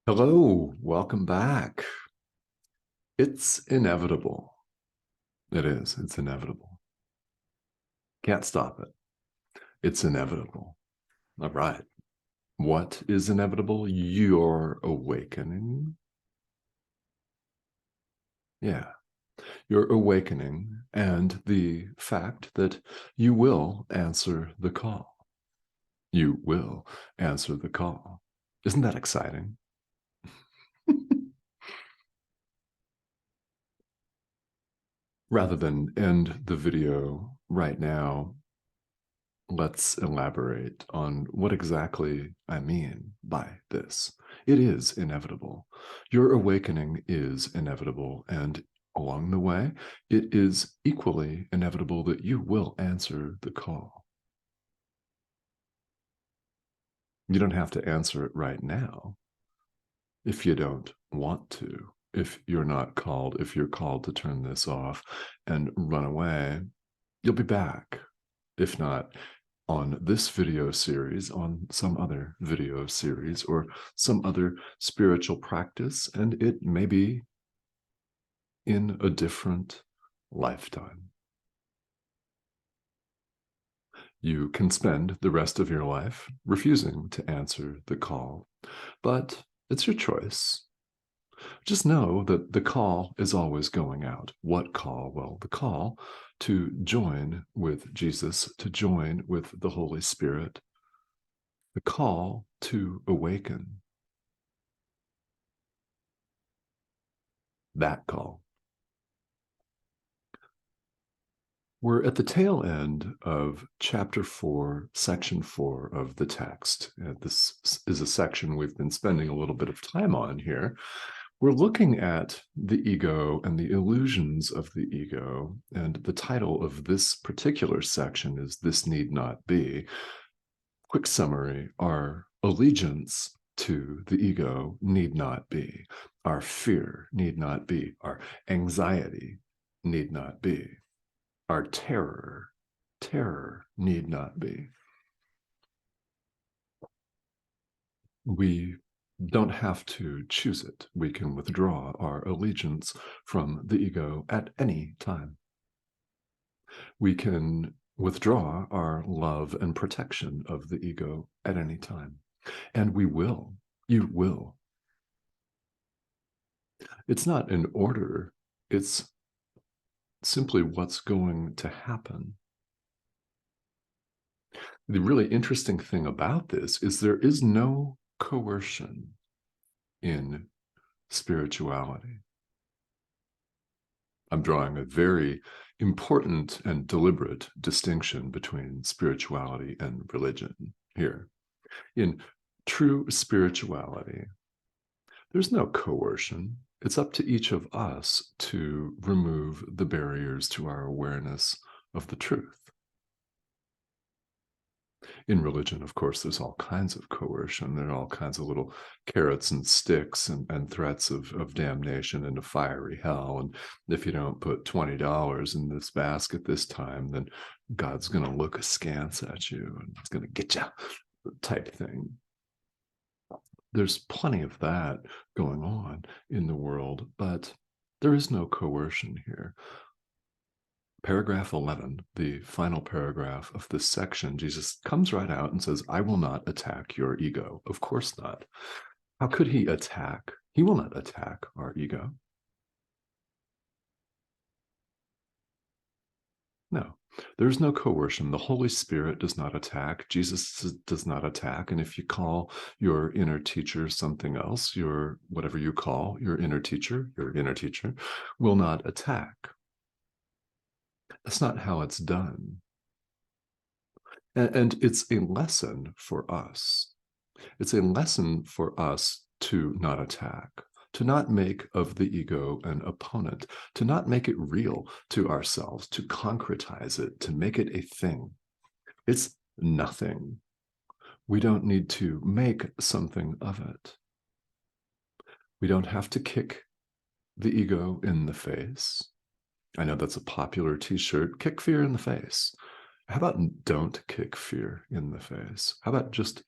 Hello, welcome back. It's inevitable. It is. It's inevitable. Can't stop it. It's inevitable. All right. What is inevitable? Your awakening. Yeah. Your awakening and the fact that you will answer the call. You will answer the call. Isn't that exciting? Rather than end the video right now, let's elaborate on what exactly I mean by this. It is inevitable. Your awakening is inevitable. And along the way, it is equally inevitable that you will answer the call. You don't have to answer it right now if you don't want to. If you're not called, if you're called to turn this off and run away, you'll be back. If not, on this video series, on some other video series, or some other spiritual practice, and it may be in a different lifetime. You can spend the rest of your life refusing to answer the call, but it's your choice. Just know that the call is always going out. What call? Well, the call to join with Jesus, to join with the Holy Spirit, the call to awaken, that call. We're at the tail end of chapter 4, section 4 of the text. This is a section we've been spending a little bit of time on here. We're looking at the ego and the illusions of the ego, and the title of this particular section is This Need Not Be. Quick summary: our allegiance to the ego need not be. Our fear need not be. Our anxiety need not be. Our terror need not be. We don't have to choose it. We can withdraw our allegiance from the ego at any time. We can withdraw our love and protection of the ego at any time. And we will. You will. It's not an order. It's simply what's going to happen. The really interesting thing about this is there is no coercion in spirituality. I'm drawing a very important and deliberate distinction between spirituality and religion here. In true spirituality, there's no coercion. It's up to each of us to remove the barriers to our awareness of the truth. In religion, of course, there's all kinds of coercion. There are all kinds of little carrots and sticks and threats of damnation and a fiery hell. And if you don't put $20 in this basket this time, then God's going to look askance at you and it's going to get you, type thing. There's plenty of that going on in the world, but there is no coercion here. Paragraph 11, the final paragraph of this section, Jesus comes right out and says, I will not attack your ego. Of course not. How could he attack? He will not attack our ego. No, there's no coercion. The Holy Spirit does not attack. Jesus does not attack. And if you call your inner teacher something else, your whatever you call your inner teacher will not attack. That's not how it's done. And it's a lesson for us. It's a lesson for us to not attack, to not make of the ego an opponent, to not make it real to ourselves, to concretize it, to make it a thing. It's nothing. We don't need to make something of it. We don't have to kick the ego in the face. I know that's a popular t-shirt, kick fear in the face. How about don't kick fear in the face? How about just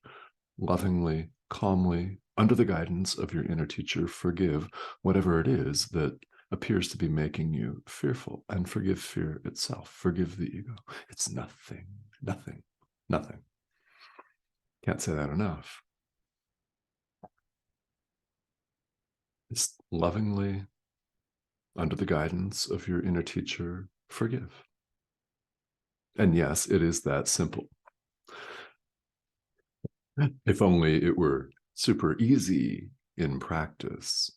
lovingly, calmly Under the guidance of your inner teacher, forgive whatever it is that appears to be making you fearful, and forgive fear itself. Forgive the ego. It's nothing, nothing, nothing. Can't say that enough. It's lovingly, under the guidance of your inner teacher, forgive. And yes, it is that simple. If only it were super easy in practice.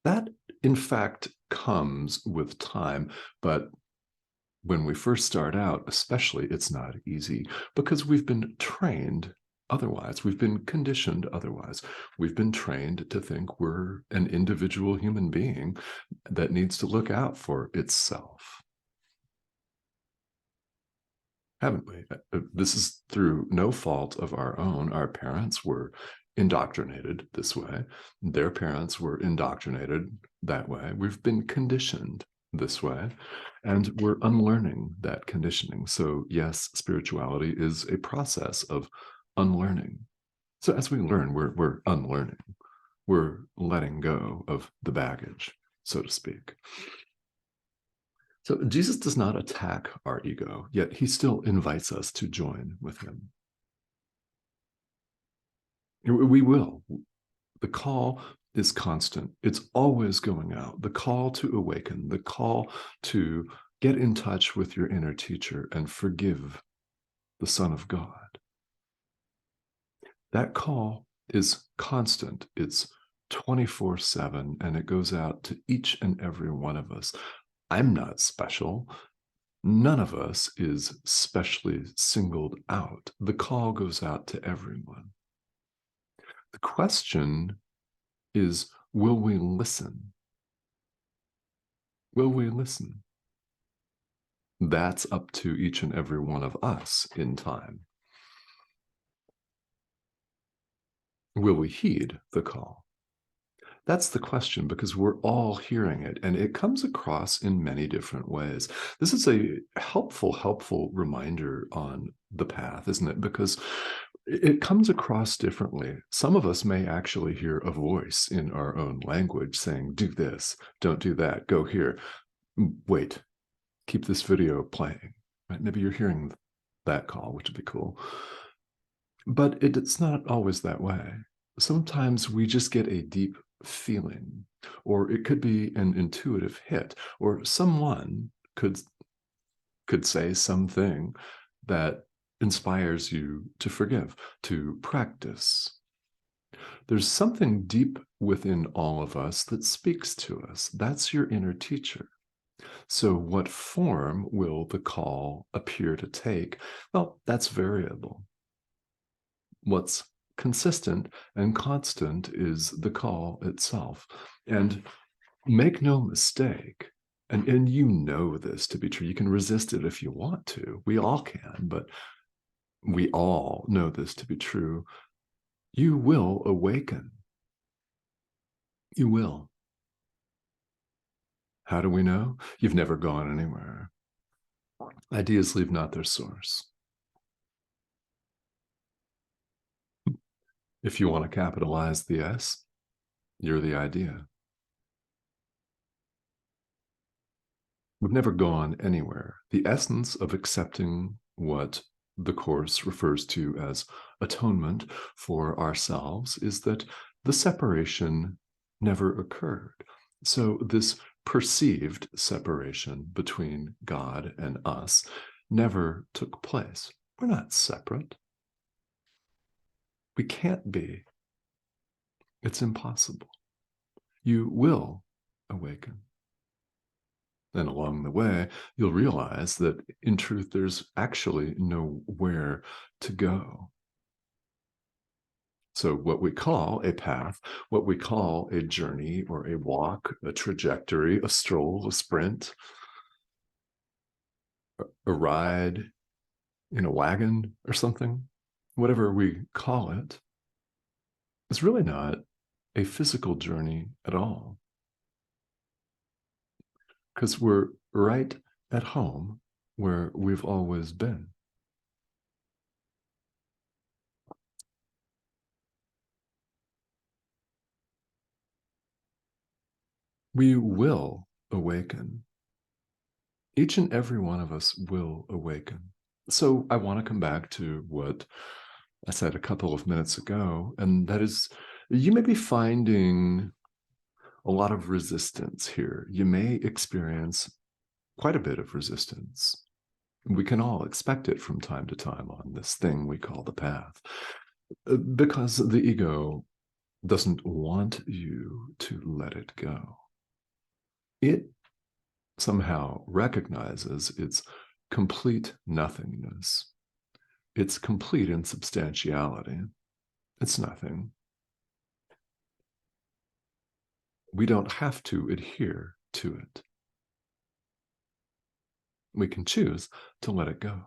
That, in fact, comes with time, but when we first start out, especially, it's not easy because we've been trained otherwise. We've been conditioned otherwise. We've been trained to think we're an individual human being that needs to look out for itself. Haven't we? This is through no fault of our own. Our parents were indoctrinated this way. Their parents were indoctrinated that way. We've been conditioned this way, and we're unlearning that conditioning. So yes, spirituality is a process of unlearning. So as we learn, we're unlearning. We're letting go of the baggage, so to speak. So Jesus does not attack our ego, yet he still invites us to join with him. We will. The call is constant. It's always going out. The call to awaken, the call to get in touch with your inner teacher and forgive the Son of God. That call is constant. It's 24/7, and it goes out to each and every one of us. I'm not special. None of us is specially singled out. The call goes out to everyone. The question is, will we listen? Will we listen? That's up to each and every one of us in time. Will we heed the call? That's the question, because we're all hearing it, and it comes across in many different ways. This is a helpful reminder on the path, isn't it? Because it comes across differently. Some of us may actually hear a voice in our own language saying, do this, don't do that, go here, wait, keep this video playing. Right? Maybe you're hearing that call, which would be cool. But it's not always that way. Sometimes we just get a deep feeling, or it could be an intuitive hit, or someone could say something that inspires you to forgive, to practice. There's something deep within all of us that speaks to us. That's your inner teacher. So what form will the call appear to take? Well, that's variable. What's consistent and constant is the call itself. And make no mistake, and you know this to be true. You can resist it if you want to. We all can, but we all know this to be true. You will awaken. You will. How do we know? You've never gone anywhere. Ideas leave not their source. If you want to capitalize the S, you're the idea. We've never gone anywhere. The essence of accepting what the Course refers to as atonement for ourselves is that the separation never occurred. So this perceived separation between God and us never took place. We're not separate. We can't be. It's impossible. You will awaken. And along the way, you'll realize that in truth, there's actually nowhere to go. So what we call a path, what we call a journey or a walk, a trajectory, a stroll, a sprint, a ride in a wagon or something, whatever we call it, it's really not a physical journey at all. Because we're right at home where we've always been. We will awaken. Each and every one of us will awaken. So I want to come back to what I said a couple of minutes ago, and that is, you may be finding a lot of resistance here. You may experience quite a bit of resistance. We can all expect it from time to time on this thing we call the path, because the ego doesn't want you to let it go. It somehow recognizes its complete nothingness, its complete insubstantiality. It's nothing. We don't have to adhere to it. We can choose to let it go.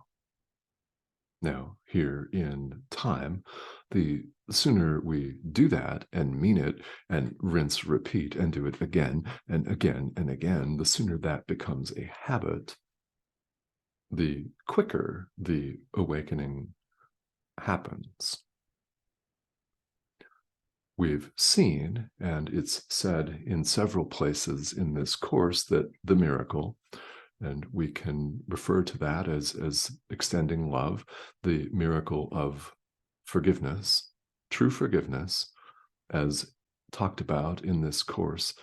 Now, here in time, the sooner we do that and mean it and rinse, repeat, and do it again and again and again, the sooner that becomes a habit, the quicker the awakening happens. We've seen, and it's said in several places in this course, that the miracle, and we can refer to that as extending love, the miracle of forgiveness, true forgiveness, as talked about in this course,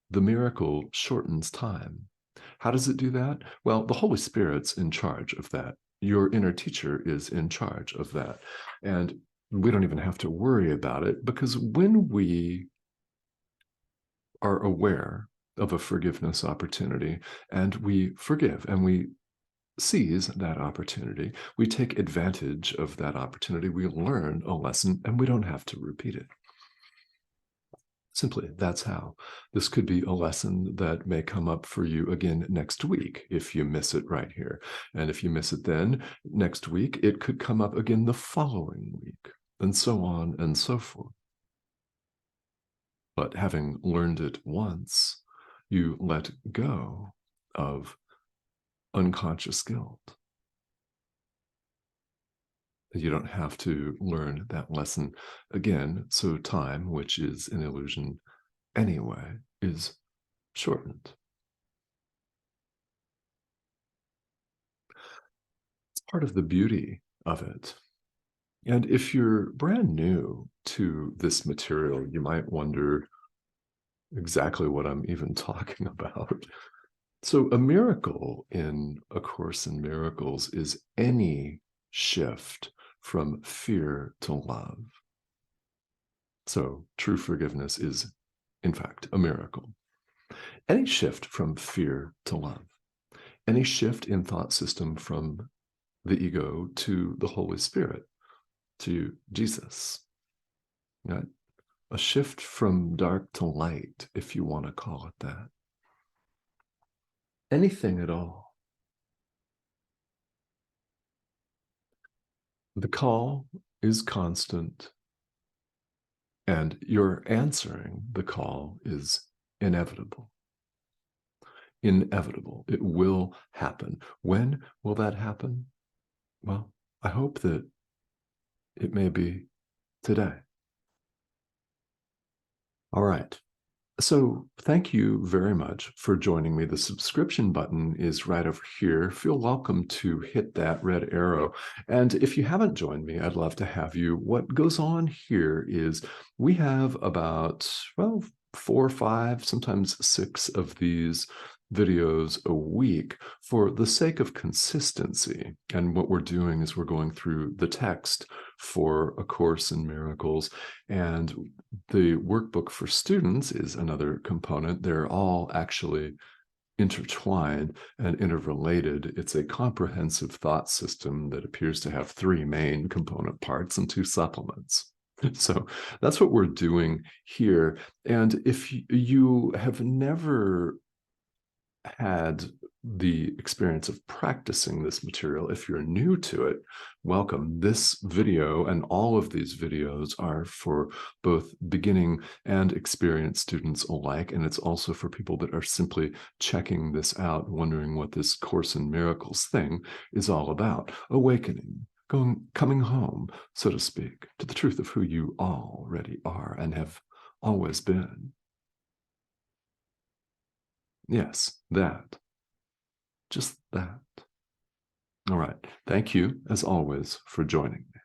the miracle shortens time. How does it do that? Well, the Holy Spirit's in charge of that. Your inner teacher is in charge of that. And we don't even have to worry about it, because when we are aware of a forgiveness opportunity and we forgive and we seize that opportunity, we take advantage of that opportunity, we learn a lesson, and we don't have to repeat it. Simply, that's how. This could be a lesson that may come up for you again next week if you miss it right here. And if you miss it then, next week, it could come up again the following week, and so on and so forth. But having learned it once, you let go of unconscious guilt. You don't have to learn that lesson again. So time, which is an illusion anyway, is shortened. It's part of the beauty of it. And if you're brand new to this material, you might wonder exactly what I'm even talking about. So a miracle in A Course in Miracles is any shift from fear to love. So true forgiveness is, in fact, a miracle. Any shift from fear to love, any shift in thought system from the ego to the Holy Spirit, to Jesus, right? A shift from dark to light, if you want to call it that. Anything at all. The call is constant, and your answering the call is inevitable. Inevitable. It will happen. When will that happen? Well, I hope that it may be today. All right. So thank you very much for joining me. The subscription button is right over here. Feel welcome to hit that red arrow. And if you haven't joined me, I'd love to have you. What goes on here is we have about, well, 4 or 5, sometimes 6 of these videos a week for the sake of consistency. And what we're doing is we're going through the text for A Course in Miracles, and the workbook for students is another component. They're all actually intertwined and interrelated. It's a comprehensive thought system that appears to have 3 main component parts and 2 supplements. So that's what we're doing here. And if you have never had the experience of practicing this material, if you're new to it, welcome. This video and all of these videos are for both beginning and experienced students alike, and it's also for people that are simply checking this out, wondering what this Course in Miracles thing is all about. Awakening, coming home, so to speak, to the truth of who you already are and have always been. Yes, that. Just that. All right. Thank you, as always, for joining me.